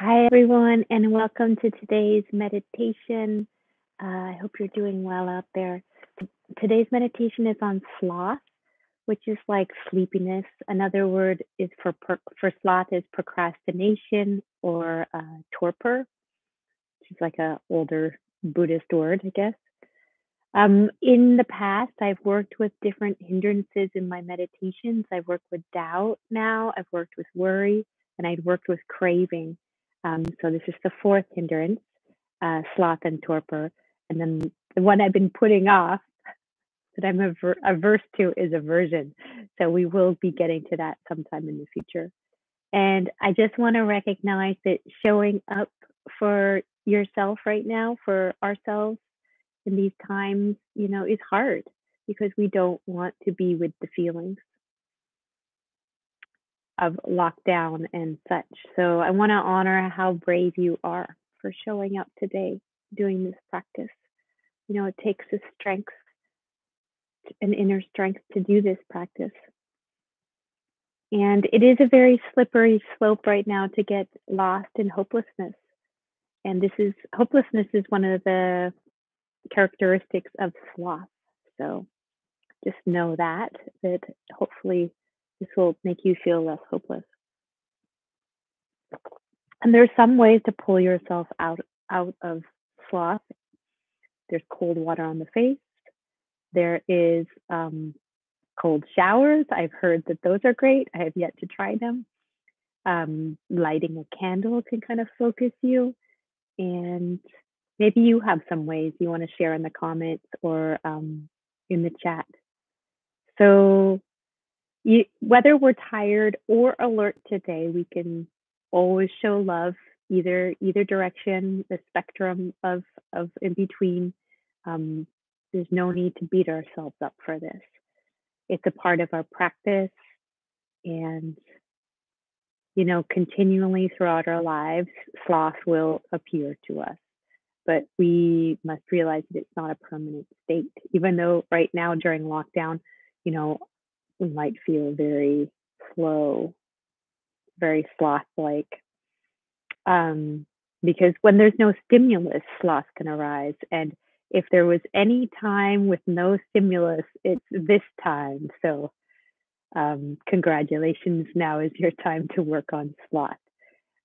Hi, everyone, and welcome to today's meditation. I hope you're doing well out there. Today's meditation is on sloth, which is like sleepiness. Another word is for sloth is procrastination or torpor, which is like a older Buddhist word, I guess. In the past, I've worked with different hindrances in my meditations. I've worked with doubt now, I've worked with worry, and I'd worked with craving. So this is the fourth hindrance, sloth and torpor. And then the one I've been putting off that I'm averse to is aversion. So we will be getting to that sometime in the future. And I just want to recognize that showing up for yourself right now, for ourselves, in these times, is hard because we don't want to be with the feelings of lockdown and such. So I want to honor how brave you are for showing up today, doing this practice. It takes a strength, an inner strength to do this practice. And it is a very slippery slope right now to get lost in hopelessness. And hopelessness is one of the characteristics of sloth. So just know that hopefully this will make you feel less hopeless. And there's some ways to pull yourself out of sloth. There's cold water on the face. There is cold showers. I've heard that those are great. I have yet to try them. Lighting a candle can kind of focus you. And maybe you have some ways you want to share in the comments or in the chat. So whether we're tired or alert today, we can always show love either direction, the spectrum of in between. There's no need to beat ourselves up for this. It's a part of our practice, and continually throughout our lives, sloth will appear to us. But we must realize that it's not a permanent state. Even though right now during lockdown, you know, we might feel very slow, very sloth-like. Because when there's no stimulus, sloth can arise. And if there was any time with no stimulus, it's this time. So congratulations, now is your time to work on sloth.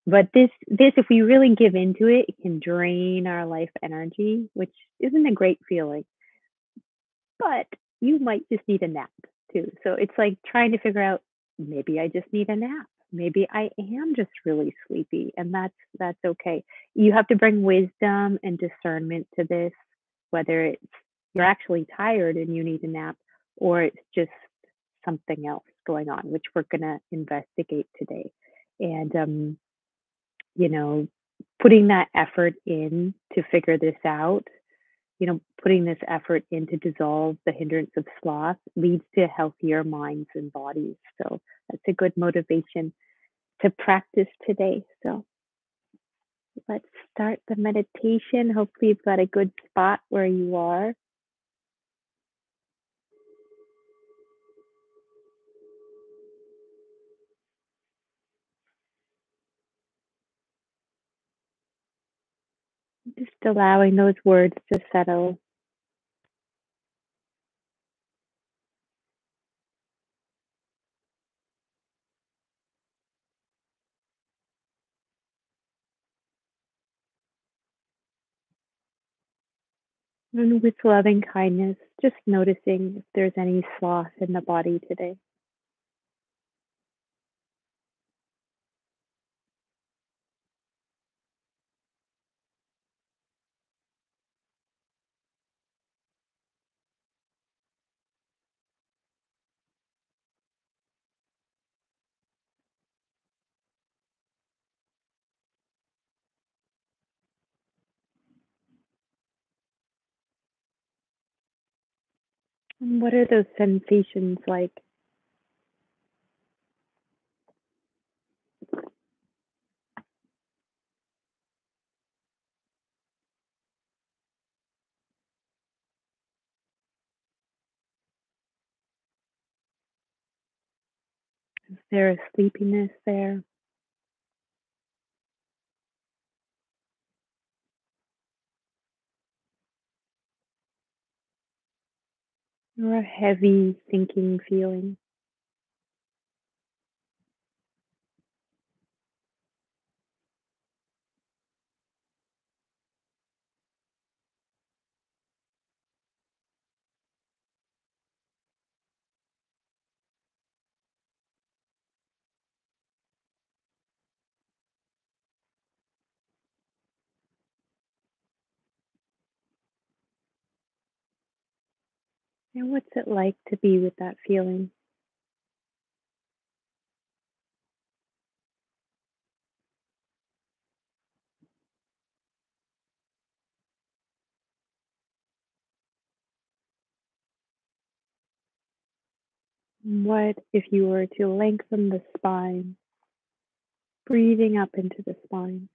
But this, if we really give into it, it can drain our life energy, which isn't a great feeling. But you might just need a nap too. So it's like trying to figure out, maybe I just need a nap. Maybe I am just really sleepy, and that's okay. You have to bring wisdom and discernment to this, whether it's you're actually tired and you need a nap, or it's just something else going on, which we're going to investigate today. And putting that effort in to figure this out, putting this effort in to dissolve the hindrance of sloth leads to healthier minds and bodies. So that's a good motivation to practice today. So let's start the meditation. Hopefully you've got a good spot where you are. Just allowing those words to settle. And with loving kindness, just noticing if there's any sloth in the body today. And what are those sensations like? Is there a sleepiness there? or a heavy sinking feeling. And what's it like to be with that feeling? What if you were to lengthen the spine, breathing up into the spine?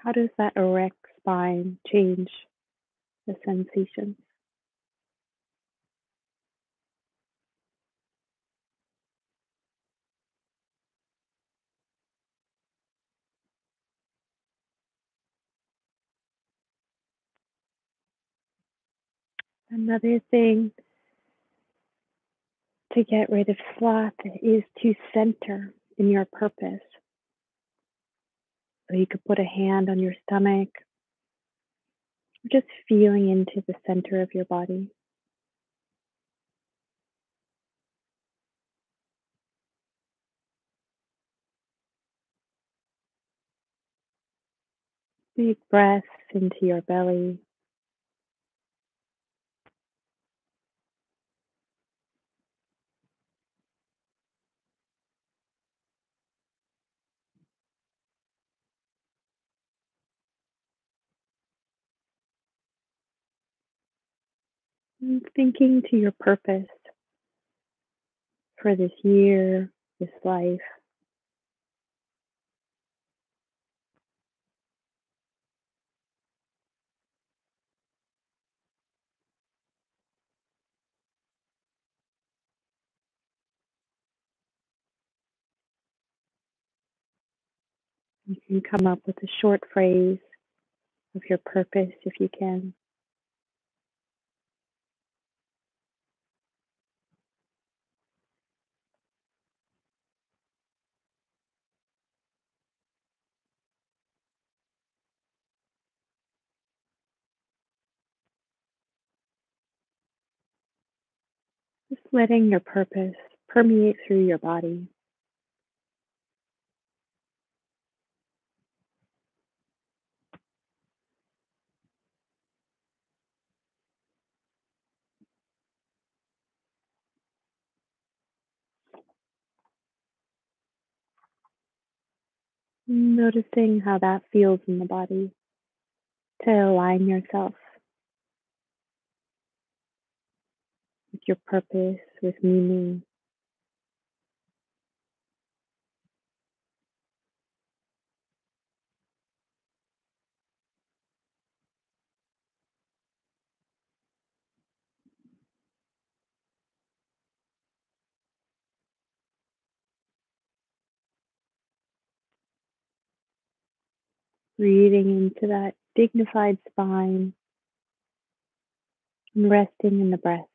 How does that erect spine change the sensation? Another thing to get rid of sloth is to center in your purpose. So you could put a hand on your stomach, just feeling into the center of your body. Big breaths into your belly. And thinking to your purpose for this year, this life. You can come up with a short phrase of your purpose if you can. Just letting your purpose permeate through your body. Noticing how that feels in the body to align yourself with your purpose, with meaning. Breathing into that dignified spine and resting in the breath.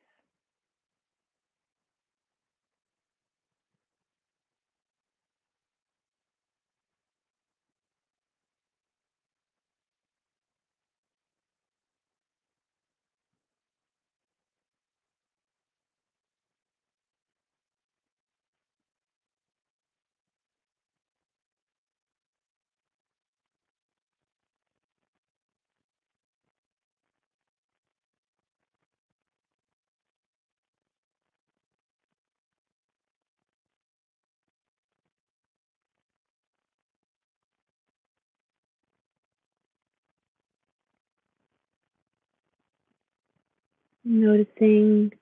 Noticing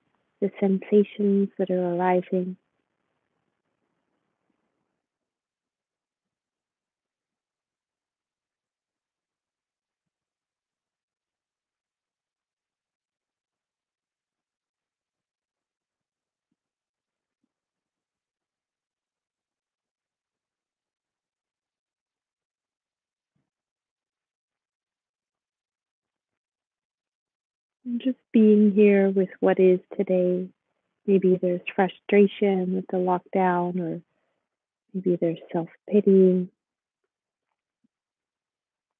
the sensations that are arising. And just being here with what is today. Maybe there's frustration with the lockdown, or maybe there's self pity.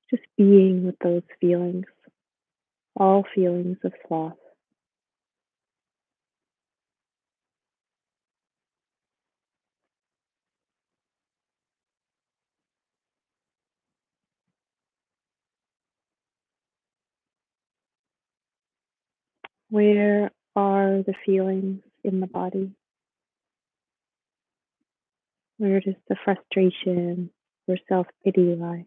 Just being with those feelings, all feelings of sloth. Where are the feelings in the body? Where does the frustration or self pity lie?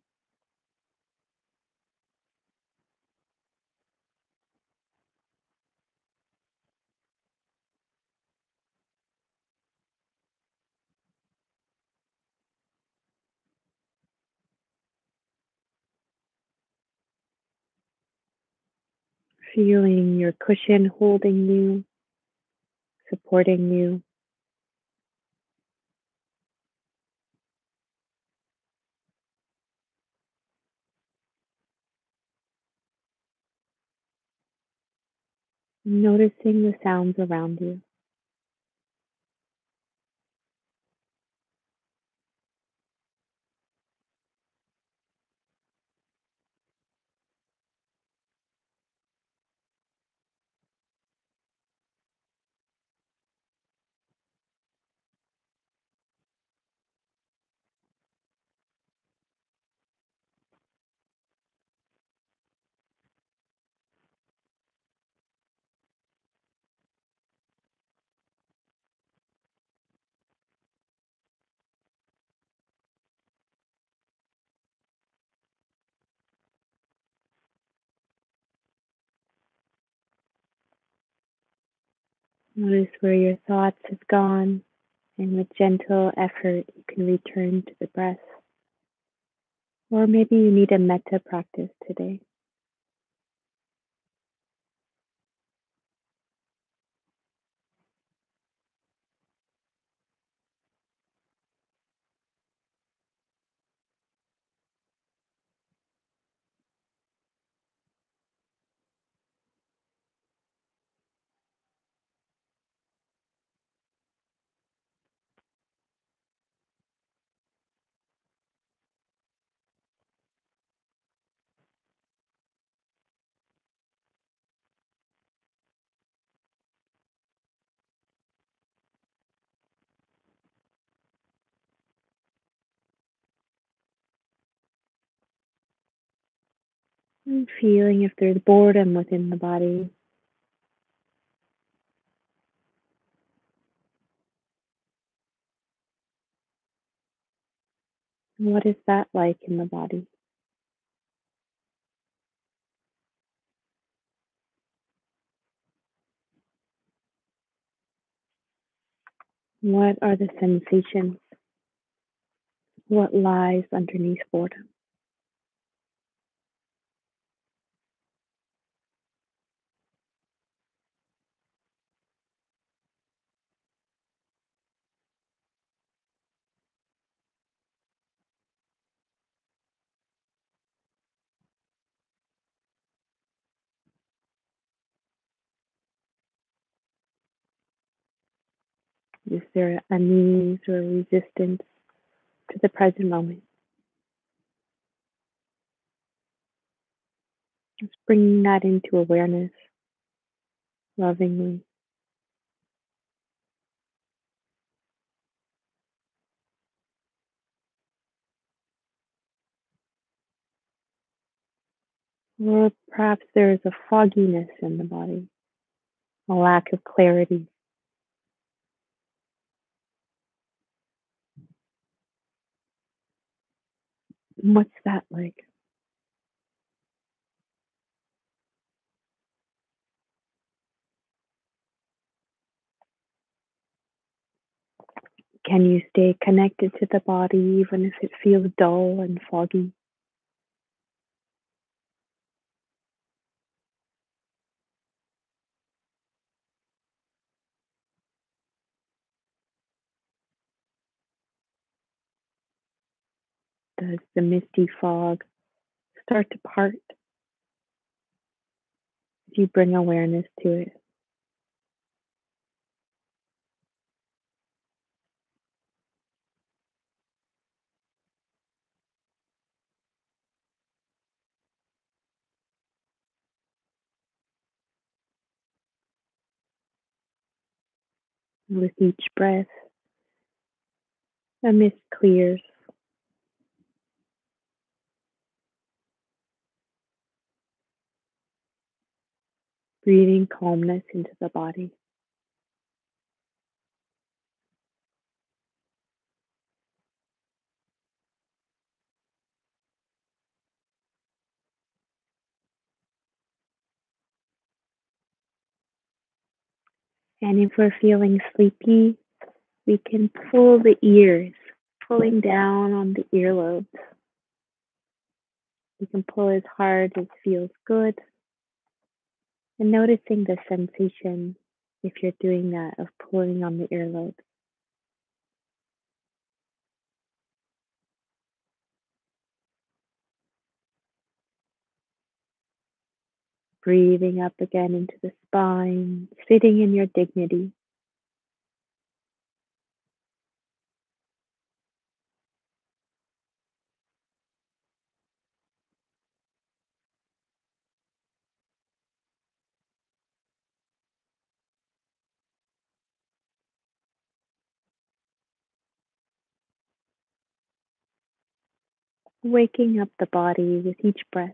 Feeling your cushion holding you, supporting you, noticing the sounds around you. Notice where your thoughts have gone, and with gentle effort, you can return to the breath. Or maybe you need a metta practice today. And feeling if there's boredom within the body. What is that like in the body? What are the sensations? What lies underneath boredom? Is there unease or resistance to the present moment? Just bringing that into awareness lovingly. Or perhaps there is a fogginess in the body, a lack of clarity. What's that like? Can you stay connected to the body even if it feels dull and foggy? Does the misty fog start to part? You bring awareness to it. With each breath, a mist clears, breathing calmness into the body. And if we're feeling sleepy, we can pull the ears, pulling down on the earlobes. You can pull as hard as feels good, and noticing the sensation if you're doing that of pulling on the earlobes. Breathing up again into the spine, sitting in your dignity. Waking up the body with each breath.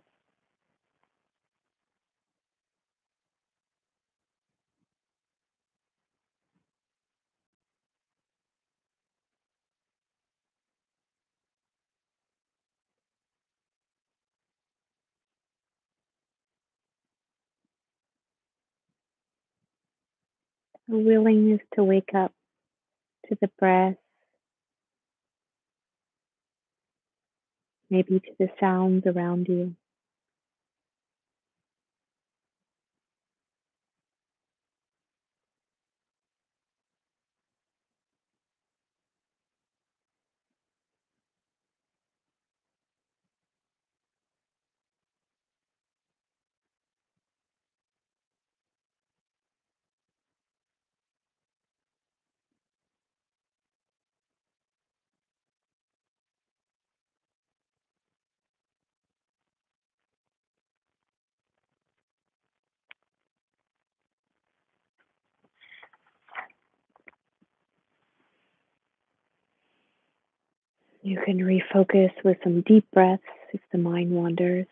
A willingness to wake up to the breath, maybe to the sounds around you. You can refocus with some deep breaths if the mind wanders.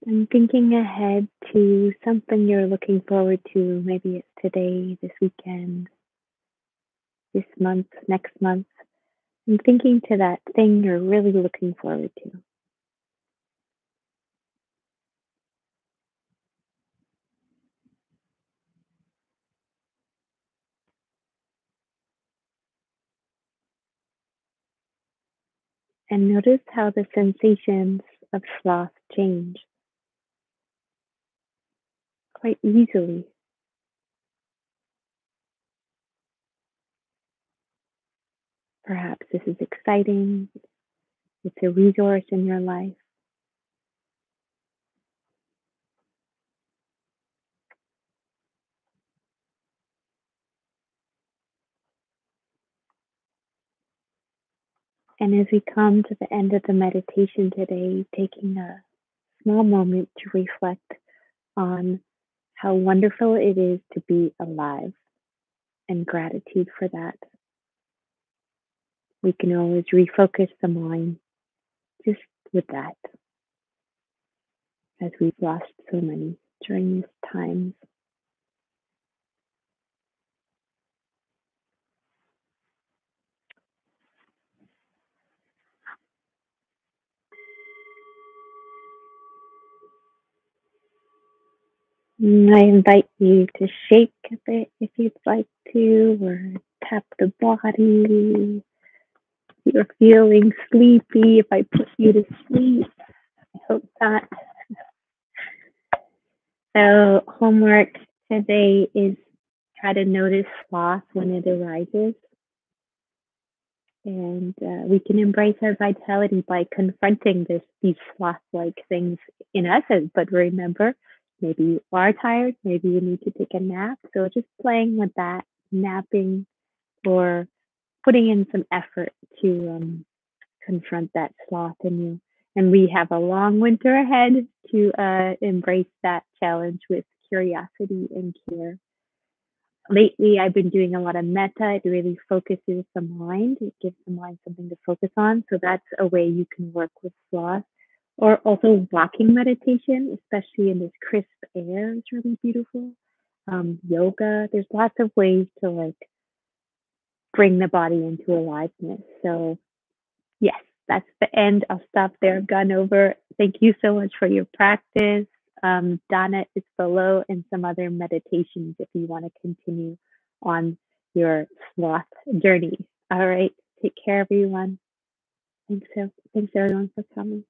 And thinking ahead to something you're looking forward to. Maybe it's today, this weekend, this month, next month. And thinking to that thing you're really looking forward to. And notice how the sensations of sloth change quite easily. Perhaps this is exciting, it's a resource in your life. And as we come to the end of the meditation today, taking a small moment to reflect on how wonderful it is to be alive and gratitude for that. We can always refocus the mind just with that, as we've lost so many during this time. I invite you to shake a bit if you'd like to, or tap the body, you're feeling sleepy, if I put you to sleep. I hope not. So homework today is try to notice sloth when it arises. And we can embrace our vitality by confronting these sloth-like things in us. But remember, maybe you are tired, maybe you need to take a nap. So just playing with that, napping or putting in some effort to confront that sloth in you. And we have a long winter ahead to embrace that challenge with curiosity and care. Lately, I've been doing a lot of metta. It really focuses the mind. It gives the mind something to focus on. So that's a way you can work with sloth. Or also walking meditation, especially in this crisp air, is really beautiful. Yoga. There's lots of ways to like bring the body into aliveness. So yes, that's the end. I'll stop there. I've gone over. Thank you so much for your practice. Donna is below and some other meditations if you want to continue on your sloth journey. All right. Take care, everyone. Thanks everyone for coming.